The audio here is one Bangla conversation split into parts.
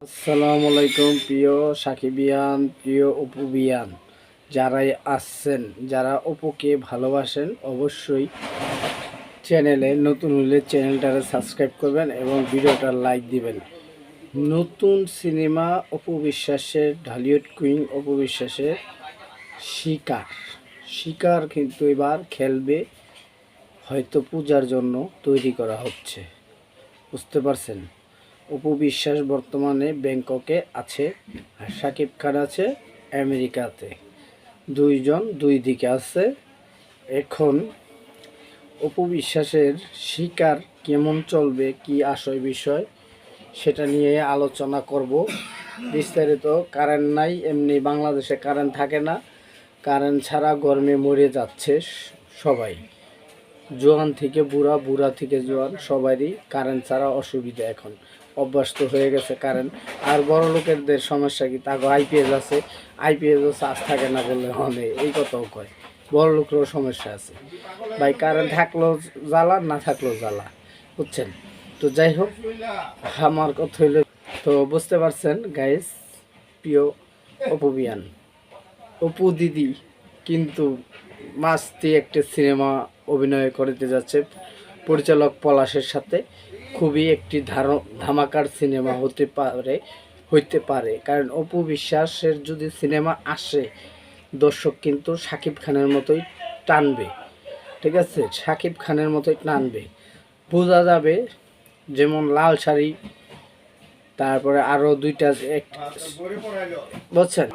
আসসালামু আলাইকুম প্রিয় সাকিবিয়ান, প্রিয় অপুবিয়ান যারাই আসছেন, যারা অপুকে ভালোবাসেন অবশ্যই চ্যানেলে নতুন হলে চ্যানেলটাকে সাবস্ক্রাইব করবেন এবং ভিডিওটা লাইক দিবেন। নতুন সিনেমা অপু বিশ্বাসের, ঢালিউড কুইন অপু বিশ্বাসের শিকার কিন্তু এবার খেলবে, হয়তো পূজার জন্য তৈরি করা হচ্ছে, বুঝতে পারছেন। অপু বিশ্বাস বর্তমানে ব্যাংককে আছে আর শাকিব খান আছে আমেরিকাতে। দুইজন দুই দিকে আছে। এখন অপু বিশ্বাসের শিকার কেমন চলবে, কি আশয় বিষয়, সেটা নিয়ে আলোচনা করব বিস্তারিত। কারেন্ট নাই, এমনি বাংলাদেশে কারেন্ট থাকে না, কারেন্ট ছাড়া গরমে মরে যাচ্ছে সবাই, জোয়ান থেকে বুড়া, বুড়া থেকে জোয়ান, সবারই কারেন্ট ছাড়া অসুবিধা। এখন অভ্যস্ত হয়ে গেছে কারেন্ট। আর বড় লোকেরদের সমস্যা কি, তাকে আইপিএস আছে, আইপিএসও চার্জ থাকে না বললে হবে, এই কথাও কয়। বড় লোকেরও সমস্যা আছে ভাই, কারেন্ট থাকলেও জ্বালা, না থাকলেও জ্বালা, বুঝছেন। তো যাই হোক, আমার কথা হইল, তো বুঝতে পারছেন গাইস, প্রিয় অপুবিয়ান, অপু দিদি কিন্তু মাস্তি একটা সিনেমা অভিনয় করতে যাচ্ছে পরিচালক পলাশের সাথে। খুবই একটি ধামাকার সিনেমা হইতে পারে, কারণ অপু বিশ্বাসের যদি সিনেমা আসে, দর্শক কিন্তু শাকিব খানের মতোই টানবে, ঠিক আছে, শাকিব খানের মতোই টানবে, বোঝা যাবে। যেমন লাল শাড়ি, তারপরে আরও দুইটা বুঝছেন।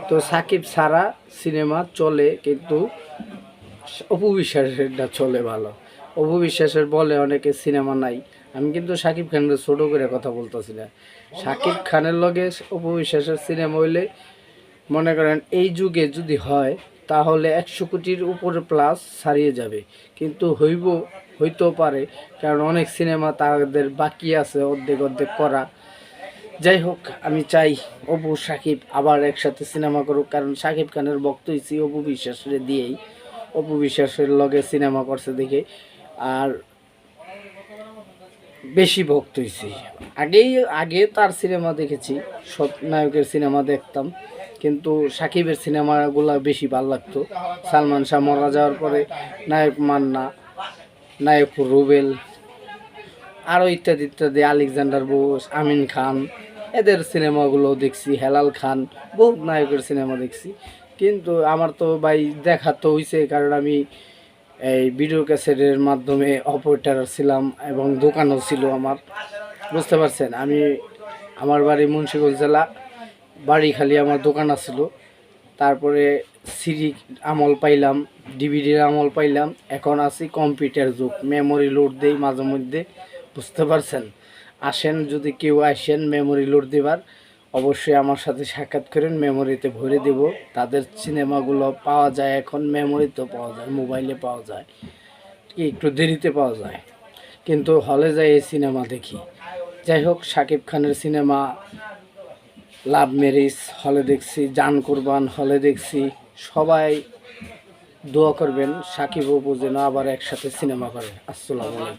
তো সাকিব ছাড়া সিনেমা চলে, কিন্তু অপু বিশ্বাসেরটা চলে ভালো। অপু বিশ্বাসের বলে অনেকে সিনেমা নাই, আমি কিন্তু শাকিব খানের ছোটো করে কথা বলতেছি না। শাকিব খানের লগে অপু বিশ্বাসের সিনেমা হইলে, মনে করেন এই যুগে যদি হয় তাহলে 100 কোটির উপরে প্লাস ছাড়িয়ে যাবে, কিন্তু হইতেও পারে, কারণ অনেক সিনেমা তাদের বাকি আছে অর্ধেক করা। যাই হোক, আমি চাই অপু সাকিব আবার একসাথে সিনেমা করুক, কারণ শাকিব খানের ভক্ত হয়েছি অপু বিশ্বাসের দিয়েই, অপু বিশ্বাসের লগে সিনেমা করছে দেখে আর বেশি ভক্ত হয়েছি। আগে তার সিনেমা দেখেছি, সৎ নায়কের সিনেমা দেখতাম, কিন্তু সাকিবের সিনেমাগুলো বেশি ভালো লাগতো। সালমান শাহ মারা যাওয়ার পরে নায়ক মান্না, নায়ক রুবেল, আরও ইত্যাদি ইত্যাদি, আলেকজান্ডার বোস, আমিন খান, এদের সিনেমাগুলো দেখছি, হেলাল খান, বহুত নায়কের সিনেমা দেখছি। কিন্তু আমার তো ভাই দেখা তো হয়েছে, কারণ আমি এই ভিডিও ক্যাসেটের মাধ্যমে অপারেটর ছিলাম এবং দোকানও ছিল আমার, বুঝতে পারছেন। আমার বাড়ি মুন্সিগঞ্জ জেলা, বাড়িখালি আমার দোকান আছিল। তারপরে সিডি আমল পাইলাম, ডিভিডির আমল পাইলাম, এখন আছি কম্পিউটার যুগ, মেমোরি লোড দেই মাঝে মধ্যে, বুঝতে পারছেন। আসেন, যদি কেউ আসেন মেমোরি লোড দেবার, অবশ্যই আমার সাথে সাক্ষাৎ করেন, মেমোরিতে ভরে দেব। তাদের সিনেমাগুলো পাওয়া যায় এখন, মেমোরিতেও পাওয়া যায়, মোবাইলে পাওয়া যায়, একটু দেরিতে পাওয়া যায়, কিন্তু হলে যাই এই সিনেমা দেখি। যাই হোক, শাকিব খানের সিনেমা লাভ ম্যারেজ হলে দেখছি, জান কুরবান হলে দেখছি। সবাই দোয়া করবেন সাকিব অপু যেন আবার একসাথে সিনেমা করে। আসসালামু আলাইকুম।